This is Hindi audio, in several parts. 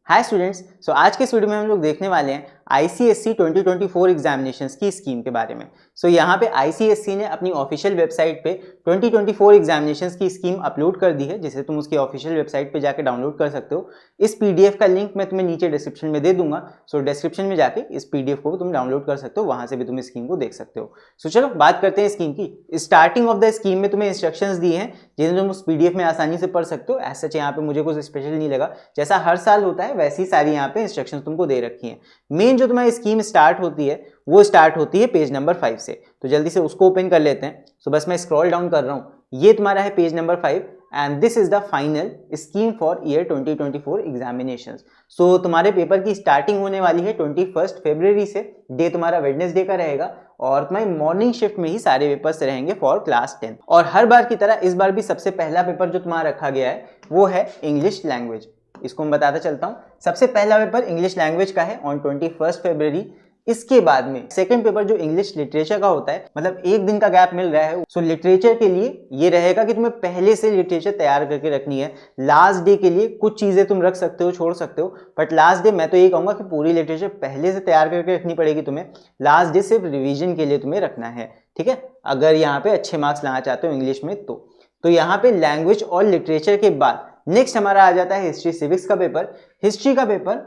हाय स्टूडेंट्स, आज के इस वीडियो में हम लोग देखने वाले हैं आईसीएसई 2024 एग्जामिनेशंस की स्कीम के बारे में। यहाँ पे आईसीएसई ने अपनी ऑफिशियल वेबसाइट पे 2024 एग्जामिनेशंस की स्कीम अपलोड कर दी है, जिसे तुम उसकी ऑफिशियल वेबसाइट पे जाके डाउनलोड कर सकते हो। इस पीडीएफ का लिंक मैं तुम्हें नीचे डिस्क्रिप्शन में दे दूंगा। डिस्क्रिप्शन में जाके इस पीडीएफ को तुम डाउनलोड कर सकते हो, वहां से भी तुम स्कीम को देख सकते हो। चलो बात करते हैं स्कीम की। स्टार्टिंग ऑफ द स्कीम में तुम्हें इंस्ट्रक्शंस दिए हैं जिन्हें तुम उस पीडीएफ में आसानी से पढ़ सकते हो। एज सच यहाँ पे मुझे कुछ स्पेशल नहीं लगा, जैसा हर साल होता है वैसी सारी यहाँ पे इंस्ट्रक्शंस तुमको दे रखी हैं। मेन जो तुम्हारी स्कीम स्टार्ट होती है वो स्टार्ट होती है पेज नंबर 5 से। तो जल्दी से उसको ओपन कर लेते हैं। बस मैं स्क्रॉल डाउन कर रहा हूँ, ये तुम्हारा है page number 5 and this is the final scheme for year 2024 examinations. तुम्हारे पेपर की स्टार्टिंग होने वाली है 21 फरवरी से। डे तुम्हारा वेडनेसडे का रहेगा और तुम्हारी मॉर्निंग शिफ्ट में ही सारे पेपर्स रहेंगे फॉर क्लास 10। और हर बार की तरह इस बार भी सबसे पहला पेपर जो तुम्हारा रखा गया है वो है इंग्लिश लैंग्वेज। इसको मैं बताता चलता हूँ। सबसे पहला पेपर इंग्लिश लैंग्वेज का है ऑन 21 फरवरी। इसके बाद में सेकंड पेपर जो इंग्लिश लिटरेचर का होता है, मतलब एक दिन का गैप मिल रहा है। लिटरेचर के लिए ये रहेगा कि तुम्हें पहले से लिटरेचर तैयार करके रखनी है। लास्ट डे के लिए कुछ चीजें तुम रख सकते हो, छोड़ सकते हो, बट लास्ट डे मैं तो ये कहूंगा कि पूरी लिटरेचर पहले से तैयार करके रखनी पड़ेगी तुम्हें। लास्ट डे सिर्फ रिविजन के लिए तुम्हें रखना है, ठीक है, अगर यहाँ पे अच्छे मार्क्स लाना चाहते हो इंग्लिश में तो यहाँ पे लैंग्वेज और लिटरेचर के बाद नेक्स्ट हमारा आ जाता है हिस्ट्री सिविक्स का पेपर। हिस्ट्री का पेपर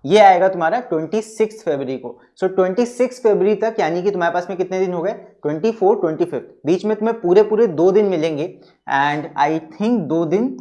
ये आएगा तुम्हारा 26 फरवरी को। 26 फरवरी तक, यानी कि तुम्हारे पास में कितने दिन हो गए, 24, 25, बीच में तुम्हें पूरे 2 दिन मिलेंगे एंड आई थिंक 2 दिन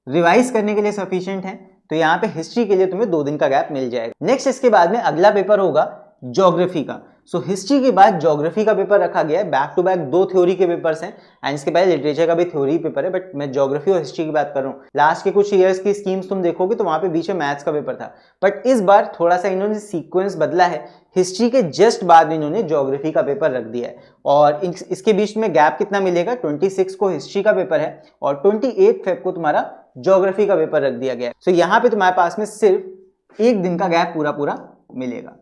रिवाइज करने के लिए सफिशिएंट है। तो यहाँ पे हिस्ट्री के लिए तुम्हें 2 दिन का गैप मिल जाएगा। नेक्स्ट इसके बाद में अगला पेपर होगा ज्योग्राफी का। हिस्ट्री के बाद ज्योग्राफी का पेपर रखा गया है। बैक टू बैक 2 थ्योरी के पेपर्स हैं एंड इसके पहले लिटरेचर का भी थ्योरी पेपर है, बट मैं ज्योग्राफी और हिस्ट्री की बात कर रहा हूँ। लास्ट के कुछ ईयर्स की स्कीम्स तुम देखोगे तो वहां पे बीच में मैथ्स का पेपर था, बट इस बार थोड़ा सा इन्होंने सीक्वेंस बदला है। हिस्ट्री के जस्ट बाद इन्होंने ज्योग्राफी का पेपर रख दिया है और इसके बीच में गैप कितना मिलेगा, 26 को हिस्ट्री का पेपर है और 28 फेब को तुम्हारा ज्योग्राफी का पेपर रख दिया गया है। यहाँ पे तुम्हारे पास में सिर्फ 1 दिन का गैप पूरा मिलेगा।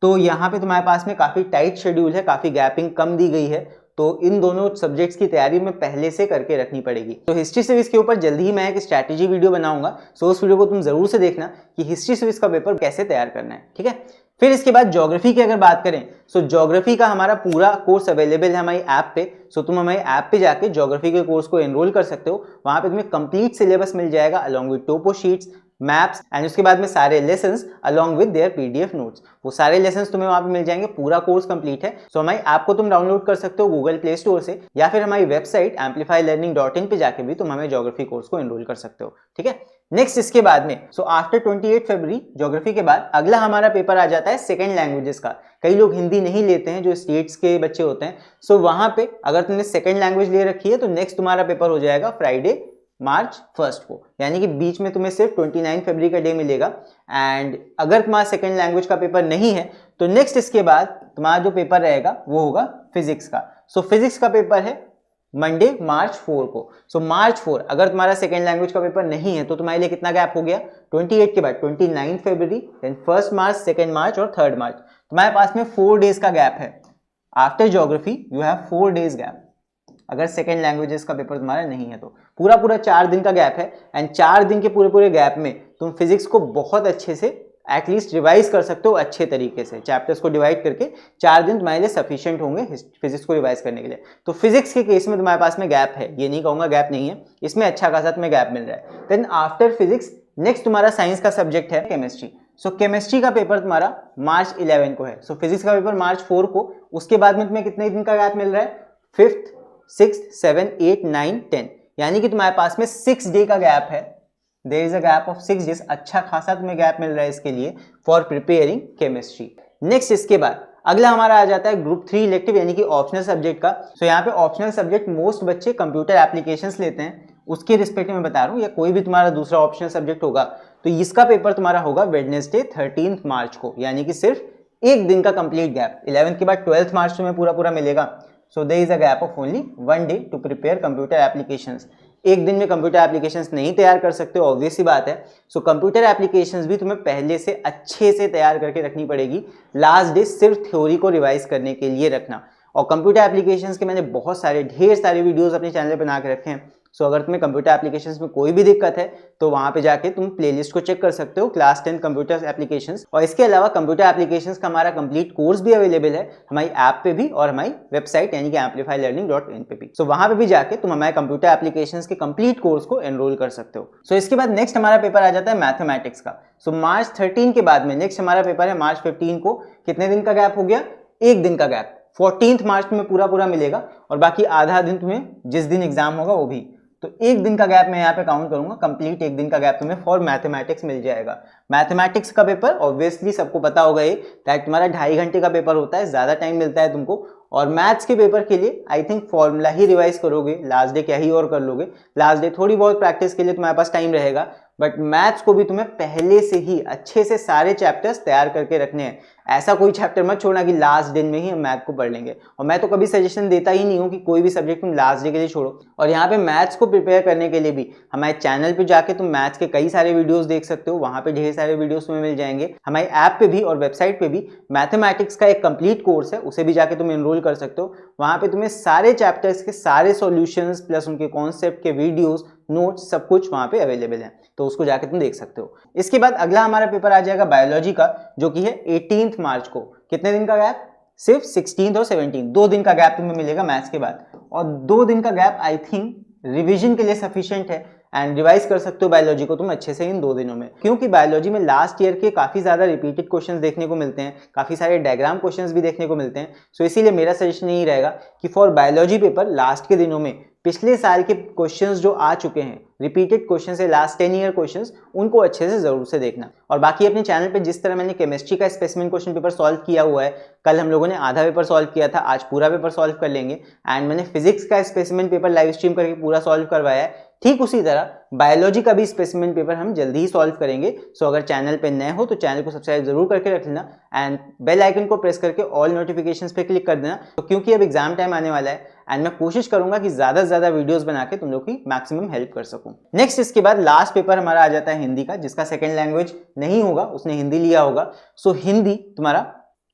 तो यहाँ पे तुम्हारे पास में काफी टाइट शेड्यूल है, काफी गैपिंग कम दी गई है। तो इन दोनों सब्जेक्ट्स की तैयारी में पहले से करके रखनी पड़ेगी। हिस्ट्री सिविक्स के ऊपर जल्दी ही मैं एक स्ट्रैटेजी वीडियो बनाऊंगा। उस वीडियो को तुम जरूर से देखना कि हिस्ट्री सिविक्स का पेपर कैसे तैयार करना है, ठीक है। फिर इसके बाद ज्योग्राफी की अगर बात करें, ज्योग्राफी का हमारा पूरा कोर्स अवेलेबल है हमारी ऐप पे। तुम हमारी ऐप पे जाके ज्योग्राफी के कोर्स को एनरोल कर सकते हो। वहां पे तुम्हें कंप्लीट सिलेबस मिल जाएगा along with topo sheets, maps and उसके बाद में सारे lessons along with their PDF notes. वो सारे लेसन्स तुम्हें वहां पे मिल जाएंगे। पूरा कोर्स कंप्लीट है। हमारी ऐप को तुम डाउनलोड कर सकते हो गूगल प्ले स्टोर से, या फिर हमारी वेबसाइट amplifylearning.in पे जाके भी तुम हमें ज्योग्राफी कोर्स को एनरोल कर सकते हो, ठीक है। नेक्स्ट इसके बाद में आफ्टर 28 फरवरी ज्योग्राफी के बाद अगला हमारा पेपर आ जाता है सेकंड लैंग्वेजेस का। कई लोग हिंदी नहीं लेते हैं जो स्टेट्स के बच्चे होते हैं। वहां पे अगर तुमने सेकंड लैंग्वेज ले रखी है तो नेक्स्ट तुम्हारा पेपर हो जाएगा फ्राइडे मार्च 1 को, यानी कि बीच में तुम्हें सिर्फ 29 फरवरी का डे मिलेगा। एंड अगर तुम्हारा सेकंड लैंग्वेज का पेपर नहीं है तो नेक्स्ट इसके बाद तुम्हारा जो पेपर रहेगा वो होगा फिजिक्स का। फिजिक्स का पेपर है मंडे मार्च 4 को। मार्च 4 अगर तुम्हारा सेकंड लैंग्वेज का पेपर नहीं है तो तुम्हारे लिए कितना गैप हो गया, 28 के बाद 29 फरवरी, देन 1 मार्च, 2 मार्च और 3 मार्च। तुम्हारे पास में 4 डेज का गैप है। After geography you have 4 days gap अगर सेकेंड लैंग्वेजेस का पेपर तुम्हारा नहीं है तो। पूरा 4 दिन का गैप है एंड 4 दिन के पूरे गैप में तुम फिजिक्स को बहुत अच्छे से एटलीस्ट रिवाइज कर सकते हो अच्छे तरीके से। चैप्टर्स को डिवाइड करके 4 दिन तुम्हारे लिए सफिशिएंट होंगे फिजिक्स को रिवाइज करने के लिए। तो फिजिक्स के केस में तुम्हारे पास में गैप है, ये नहीं कहूंगा गैप नहीं है, इसमें अच्छा खासा तुम्हें गैप मिल रहा है। देन आफ्टर फिजिक्स नेक्स्ट तुम्हारा साइंस का सब्जेक्ट है केमिस्ट्री। केमिस्ट्री का पेपर तुम्हारा मार्च 11 को है। फिजिक्स का पेपर मार्च 4 को। उसके बाद में तुम्हें कितने दिन का गैप मिल रहा है, 5th, 6th, 7th, 8th, 9th, 10th, यानी कि तुम्हारे पास में 6 डे का गैप है। There is a gap of 6 days. अच्छा खासा तुम्हें गैप मिल रहा है इसके लिए फॉर प्रिपेयरिंग केमिस्ट्री। नेक्स्ट इसके बाद अगला हमारा आ जाता है ग्रुप 3 इलेक्टिव, यानी कि ऑप्शनल सब्जेक्ट का। यहाँ पे ऑप्शनल सब्जेक्ट मोस्ट बच्चे कंप्यूटर एप्लीकेशंस लेते हैं, उसके रिस्पेक्ट में बता रहा हूँ, या कोई भी तुम्हारा दूसरा ऑप्शनल सब्जेक्ट होगा तो इसका पेपर तुम्हारा होगा वेडनेसडे 13 मार्च को, यानी कि सिर्फ 1 दिन का कंप्लीट गैप। 11th के बाद 12th मार्च तुम्हें पूरा मिलेगा। there is a gap of only 1 day to prepare computer applications। एक दिन में कंप्यूटर एप्लीकेशंस नहीं तैयार कर सकते, ऑब्वियस सी बात है। कंप्यूटर एप्लीकेशंस भी तुम्हें पहले से अच्छे से तैयार करके रखनी पड़ेगी। लास्ट डे सिर्फ थ्योरी को रिवाइज करने के लिए रखना। और कंप्यूटर एप्लीकेशंस के मैंने बहुत सारे ढेर सारे वीडियोस अपने चैनल पे बना के रखे हैं, सो अगर तुम्हें कंप्यूटर एप्लीकेशंस में कोई भी दिक्कत है तो वहां पे जाके तुम प्लेलिस्ट को चेक कर सकते हो, क्लास 10 कंप्यूटर एप्लीकेशंस। और इसके अलावा कंप्यूटर एप्लीकेशंस का हमारा कंप्लीट कोर्स भी अवेलेबल है हमारी ऐप पे भी और हमारी वेबसाइट यानी कि amplifylearning.in पे भी। सो वहां पे भी जाके तुम हमारे कंप्यूटर एप्लीकेशंस के कंप्लीट कोर्स को एनरोल कर सकते हो। सो इसके बाद नेक्स्ट हमारा पेपर आ जाता है मैथमेटिक्स का। सो मार्च 13 के बाद में नेक्स्ट हमारा पेपर है मार्च 15 को। कितने दिन का गैप हो गया? एक दिन का गैप। 14 मार्च में पूरा मिलेगा और बाकी आधा दिन तुम्हें जिस दिन एग्जाम होगा वो भी। तो एक दिन का गैप मैं यहाँ पे काउंट करूंगा, कंप्लीट एक दिन का गैप तुम्हें फॉर मैथमेटिक्स मिल जाएगा। मैथमेटिक्स का पेपर ऑब्वियसली सबको पता होगा ये दैट तुम्हारा 2.5 घंटे का पेपर होता है, ज्यादा टाइम मिलता है तुमको। और मैथ्स के पेपर के लिए I think formula he revise करोगे, लास्ट डे क्या ही और कर लोगे। लास्ट डे थोड़ी बहुत प्रैक्टिस के लिए तुम्हारे पास टाइम रहेगा, बट मैथ्स को भी तुम्हें पहले से ही अच्छे से सारे चैप्टर्स तैयार करके रखने हैं। ऐसा कोई चैप्टर मत छोड़ना कि लास्ट दिन में ही हम मैथ को पढ़ लेंगे। और मैं तो कभी सजेशन देता ही नहीं हूँ कि कोई भी सब्जेक्ट तुम लास्ट डे के लिए छोड़ो। और यहाँ पे मैथ्स को प्रिपेयर करने के लिए भी हमारे चैनल पे जाके तुम मैथ्स के कई सारे वीडियोस देख सकते हो, वहां पे ढेर सारे वीडियोस तुम्हें मिल जाएंगे। हमारी ऐप पे भी और वेबसाइट पे भी मैथमेटिक्स का एक कंप्लीट कोर्स है, उसे भी जाके तुम एनरोल कर सकते हो। वहां पे तुम्हें सारे चैप्टर्स के सारे सॉल्यूशंस प्लस उनके कॉन्सेप्ट के वीडियोस, नोट्स सब कुछ वहां पे अवेलेबल है, तो उसको जाके तुम देख सकते हो। इसके बाद अगला हमारा पेपर आ जाएगा बायोलॉजी का, जो कि है 18 मार्च को। कितने दिन का गैप? सिर्फ 16 और 17, 2 दिन का गैप तुम्हें मिलेगा मैथ्स के बाद। और 2 दिन का गैप आई थिंक रिवीजन के लिए सफिशिएंट है एंड रिवाइज कर सकते हो बायोलॉजी को तुम अच्छे से इन 2 दिनों में, क्योंकि बायोलॉजी में लास्ट ईयर के काफी ज्यादा रिपीटेड क्वेश्चंस देखने को मिलते हैं, काफी सारे डायग्राम क्वेश्चंस भी देखने को मिलते हैं। सो इसीलिए मेरा सजेशन यही रहेगा कि फॉर बायोलॉजी पेपर लास्ट के दिनों में पिछले साल के क्वेश्चंस जो आ चुके हैं, रिपीटेड क्वेश्चंस है लास्ट 10 ईयर क्वेश्चंस, उनको अच्छे से जरूर से देखना। और बाकी अपने चैनल पे जिस तरह मैंने केमिस्ट्री का स्पेसिमेन क्वेश्चन पेपर सॉल्व किया हुआ है, कल हम लोगों ने आधा पेपर सॉल्व किया था, आज पूरा पेपर सॉल्व कर लेंगे। एंड मैंने फिजिक्स का स्पेसिमेन पेपर लाइव स्ट्रीम करके पूरा सॉल्व करवाया है, ठीक उसी तरह बायोलॉजी का भी स्पेसिमेन पेपर हम जल्दी ही सॉल्व करेंगे। सो अगर चैनल पे नए हो तो चैनल को सब्सक्राइब जरूर करके रख लेना एंड बेल आइकन को प्रेस करके ऑल नोटिफिकेशंस पे क्लिक कर देना, तो क्योंकि अब एग्जाम टाइम आने वाला है एंड मैं कोशिश करूंगा कि ज्यादा से ज्यादा वीडियोस बना के तुम लोग की मैक्सिमम हेल्प कर सकूं। नेक्स्ट इसके बाद लास्ट पेपर हमारा आ जाता है हिंदी का, जिसका सेकंड लैंग्वेज नहीं होगा, उसने हिंदी लिया होगा। सो हिंदी तुम्हारा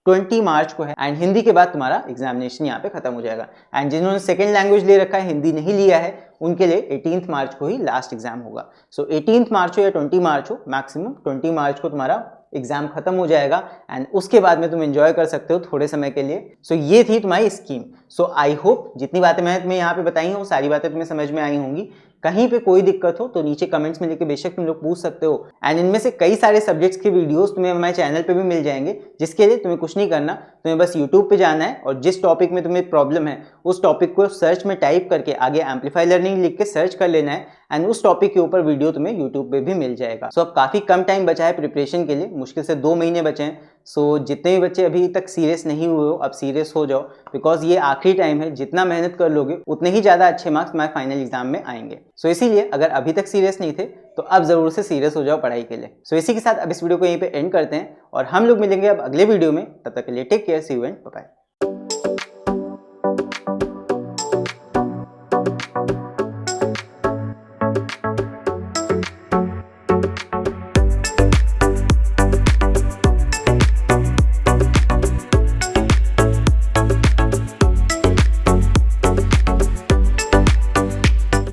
20 मार्च को है एंड हिंदी के बाद तुम्हारा एग्जामिनेशन यहाँ पे खत्म हो जाएगा। एंड जिन्होंने सेकंड लैंग्वेज ले रखा है, हिंदी नहीं लिया है, उनके लिए 18 मार्च को ही लास्ट एग्जाम होगा। सो 18 मार्च हो या 20 मार्च हो, मैक्सिमम 20 मार्च को तुम्हारा एग्जाम खत्म हो जाएगा एंड उसके बाद में तुम एंजॉय कर सकते हो थोड़े समय के लिए। सो ये थी तुम्हारी स्कीम। सो आई होप जितनी बातें मैंने तुम्हें यहाँ पे बताई हैं वो सारी बातें तुम्हें समझ में आई होंगी। कहीं पे कोई दिक्कत हो तो नीचे कमेंट्स में लिख बेशक तुम लोग पूछ सकते हो। एंड इनमें से कई सारे सब्जेक्ट्स के वीडियोस तुम्हें हमारे चैनल पे भी मिल जाएंगे, जिसके लिए तुम्हें कुछ नहीं करना, तुम्हें बस यूट्यूब पे जाना है और जिस टॉपिक में तुम्हें प्रॉब्लम है उस टॉपिक को सर्च में टाइप करके आगे एम्पलीफाई लर्निंग लिख के सर्च कर लेना है एंड उस टॉपिक के ऊपर वीडियो तुम्हें यूट्यूब पे भी मिल जाएगा। सो अब काफी कम टाइम बचा है प्रिपरेशन के लिए, मुश्किल से 2 महीने बचे हैं। सो जितने भी बच्चे अभी तक सीरियस नहीं हुए हो, अब सीरियस हो जाओ, बिकॉज ये आखिरी टाइम है। जितना मेहनत कर लोगे उतने ही ज्यादा अच्छे मार्क्स तुम्हारे फाइनल एग्जाम में आएंगे। सो इसीलिए अगर अभी तक सीरियस नहीं थे तो अब जरूर से सीरियस हो जाओ पढ़ाई के लिए। सो इसी के साथ अब इस वीडियो को यहीं पे एंड करते हैं और हम लोग मिलेंगे अब अगले वीडियो में। तब तक के लिए take care, see you and bye.